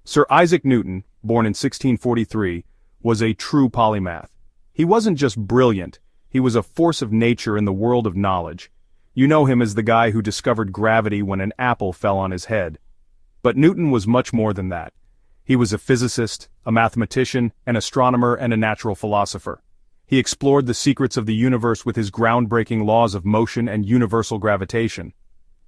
Sir Isaac Newton, born in 1643, was a true polymath. He wasn't just brilliant, he was a force of nature in the world of knowledge. You know him as the guy who discovered gravity when an apple fell on his head. But Newton was much more than that. He was a physicist, a mathematician, an astronomer, and a natural philosopher. He explored the secrets of the universe with his groundbreaking laws of motion and universal gravitation.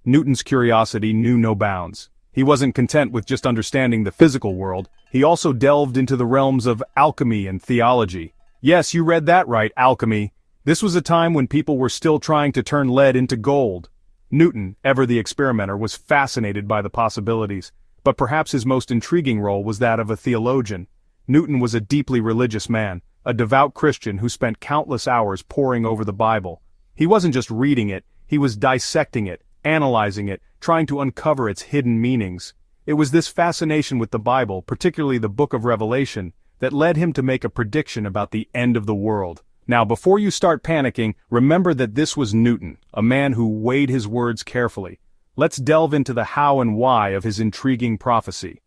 Newton's curiosity knew no bounds. He wasn't content with just understanding the physical world, he also delved into the realms of alchemy and theology. Yes, you read that right, alchemy. This was a time when people were still trying to turn lead into gold. Newton, ever the experimenter, was fascinated by the possibilities, but perhaps his most intriguing role was that of a theologian. Newton was a deeply religious man, a devout Christian who spent countless hours poring over the Bible. He wasn't just reading it, he was dissecting it, analyzing it, trying to uncover its hidden meanings. It was this fascination with the Bible, particularly the book of Revelation, that led him to make a prediction about the end of the world. Now, before you start panicking, remember that this was Newton, a man who weighed his words carefully. Let's delve into the how and why of his intriguing prophecy.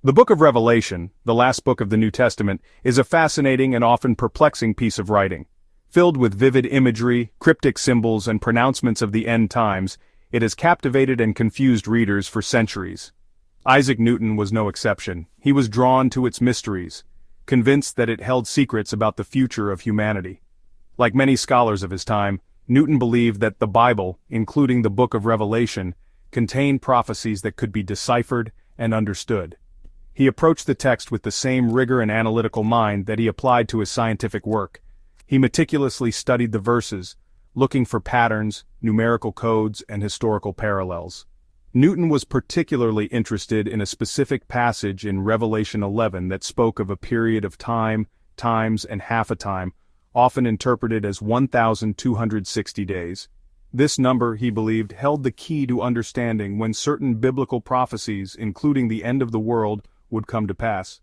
The book of Revelation, the last book of the New Testament, is a fascinating and often perplexing piece of writing. Filled with vivid imagery, cryptic symbols, and pronouncements of the end times, it has captivated and confused readers for centuries. Isaac Newton was no exception. He was drawn to its mysteries, convinced that it held secrets about the future of humanity. Like many scholars of his time, Newton believed that the Bible, including the book of Revelation, contained prophecies that could be deciphered and understood. He approached the text with the same rigor and analytical mind that he applied to his scientific work. He meticulously studied the verses, looking for patterns, numerical codes, and historical parallels. Newton was particularly interested in a specific passage in Revelation 11 that spoke of a period of time, times, and half a time, often interpreted as 1,260 days. This number, he believed, held the key to understanding when certain biblical prophecies, including the end of the world, would come to pass.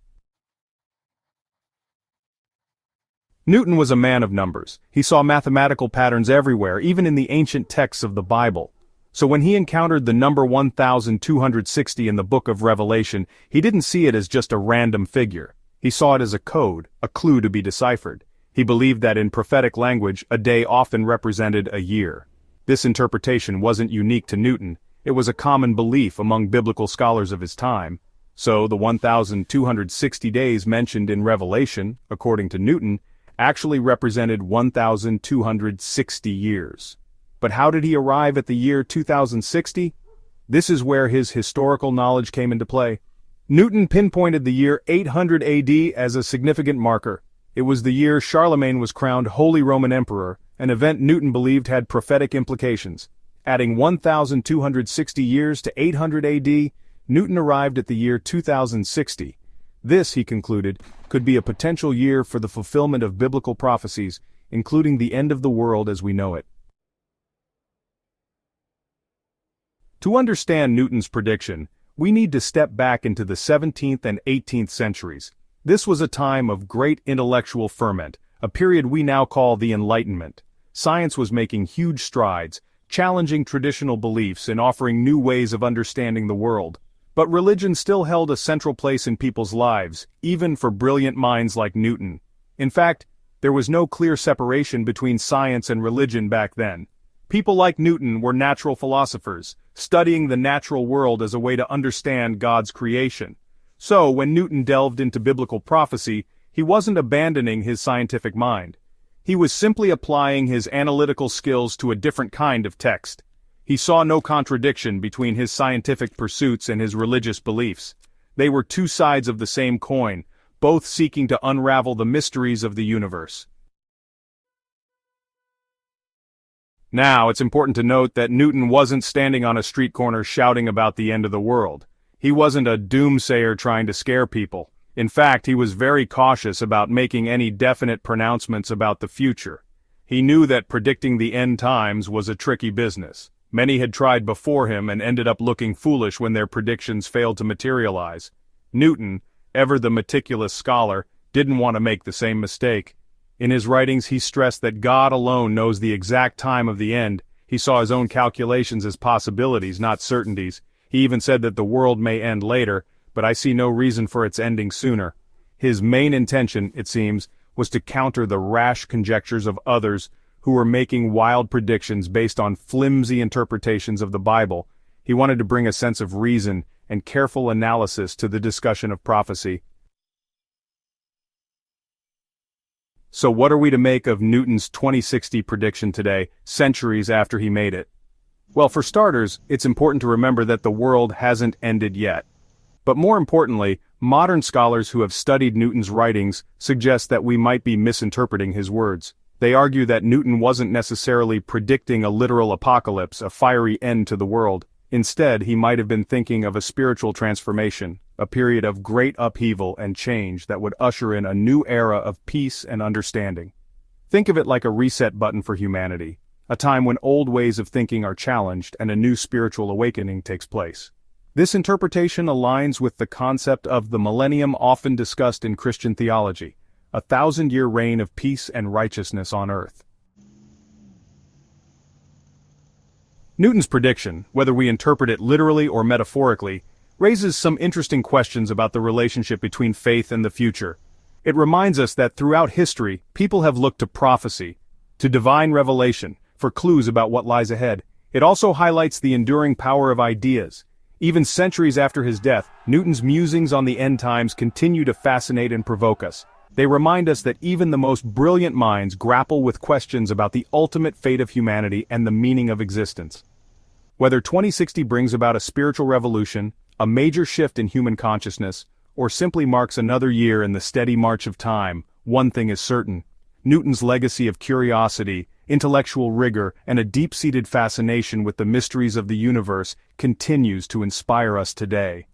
Newton was a man of numbers. He saw mathematical patterns everywhere, even in the ancient texts of the Bible. So when he encountered the number 1,260 in the book of Revelation, he didn't see it as just a random figure. He saw it as a code, a clue to be deciphered. He believed that in prophetic language, a day often represented a year. This interpretation wasn't unique to Newton. It was a common belief among biblical scholars of his time. So the 1,260 days mentioned in Revelation, according to Newton, actually represented 1,260 years. But how did he arrive at the year 2060? This is where his historical knowledge came into play. Newton pinpointed the year 800 AD as a significant marker. It was the year Charlemagne was crowned Holy Roman Emperor, an event Newton believed had prophetic implications. Adding 1,260 years to 800 AD, Newton arrived at the year 2060. This, he concluded, could be a potential year for the fulfillment of biblical prophecies, including the end of the world as we know it. To understand Newton's prediction, we need to step back into the 17th and 18th centuries. This was a time of great intellectual ferment, a period we now call the Enlightenment. Science was making huge strides, challenging traditional beliefs and offering new ways of understanding the world. But religion still held a central place in people's lives, even for brilliant minds like Newton. In fact, there was no clear separation between science and religion back then. People like Newton were natural philosophers, studying the natural world as a way to understand God's creation. So, when Newton delved into biblical prophecy, he wasn't abandoning his scientific mind. He was simply applying his analytical skills to a different kind of text. He saw no contradiction between his scientific pursuits and his religious beliefs. They were two sides of the same coin, both seeking to unravel the mysteries of the universe. Now, it's important to note that Newton wasn't standing on a street corner shouting about the end of the world. He wasn't a doomsayer trying to scare people. In fact, he was very cautious about making any definite pronouncements about the future. He knew that predicting the end times was a tricky business. Many had tried before him and ended up looking foolish when their predictions failed to materialize. Newton, ever the meticulous scholar, didn't want to make the same mistake. In his writings he stressed that God alone knows the exact time of the end. He saw his own calculations as possibilities, not certainties. He even said that the world may end later, but I see no reason for its ending sooner. His main intention, it seems, was to counter the rash conjectures of others who were making wild predictions based on flimsy interpretations of the Bible. He wanted to bring a sense of reason and careful analysis to the discussion of prophecy. So what are we to make of Newton's 2060 prediction today, centuries after he made it? Well, for starters, it's important to remember that the world hasn't ended yet. But more importantly, modern scholars who have studied Newton's writings suggest that we might be misinterpreting his words. They argue that Newton wasn't necessarily predicting a literal apocalypse, a fiery end to the world. Instead, he might have been thinking of a spiritual transformation, a period of great upheaval and change that would usher in a new era of peace and understanding. Think of it like a reset button for humanity, a time when old ways of thinking are challenged and a new spiritual awakening takes place. This interpretation aligns with the concept of the millennium often discussed in Christian theology, a 1,000-year reign of peace and righteousness on earth. Newton's prediction, whether we interpret it literally or metaphorically, raises some interesting questions about the relationship between faith and the future. It reminds us that throughout history, people have looked to prophecy, to divine revelation, for clues about what lies ahead. It also highlights the enduring power of ideas. Even centuries after his death, Newton's musings on the end times continue to fascinate and provoke us. They remind us that even the most brilliant minds grapple with questions about the ultimate fate of humanity and the meaning of existence. Whether 2060 brings about a spiritual revolution, a major shift in human consciousness, or simply marks another year in the steady march of time, one thing is certain: Newton's legacy of curiosity, intellectual rigor, and a deep-seated fascination with the mysteries of the universe continues to inspire us today.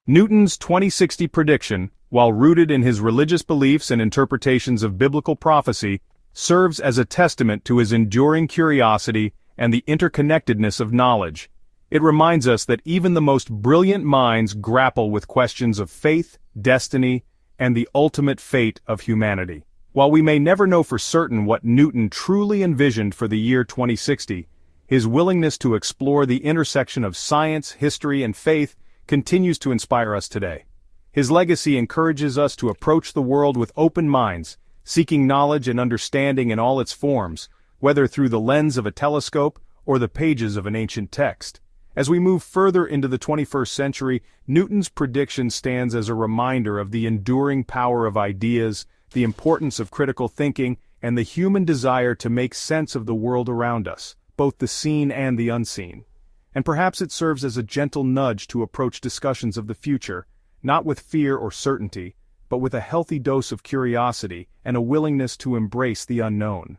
Newton's 2060 prediction, while rooted in his religious beliefs and interpretations of biblical prophecy, serves as a testament to his enduring curiosity and the interconnectedness of knowledge. It reminds us that even the most brilliant minds grapple with questions of faith, destiny, and the ultimate fate of humanity. While we may never know for certain what Newton truly envisioned for the year 2060, his willingness to explore the intersection of science, history, and faith continues to inspire us today. His legacy encourages us to approach the world with open minds, seeking knowledge and understanding in all its forms, whether through the lens of a telescope or the pages of an ancient text. As we move further into the 21st century, Newton's prediction stands as a reminder of the enduring power of ideas, the importance of critical thinking, and the human desire to make sense of the world around us, both the seen and the unseen. And perhaps it serves as a gentle nudge to approach discussions of the future, not with fear or certainty, but with a healthy dose of curiosity and a willingness to embrace the unknown.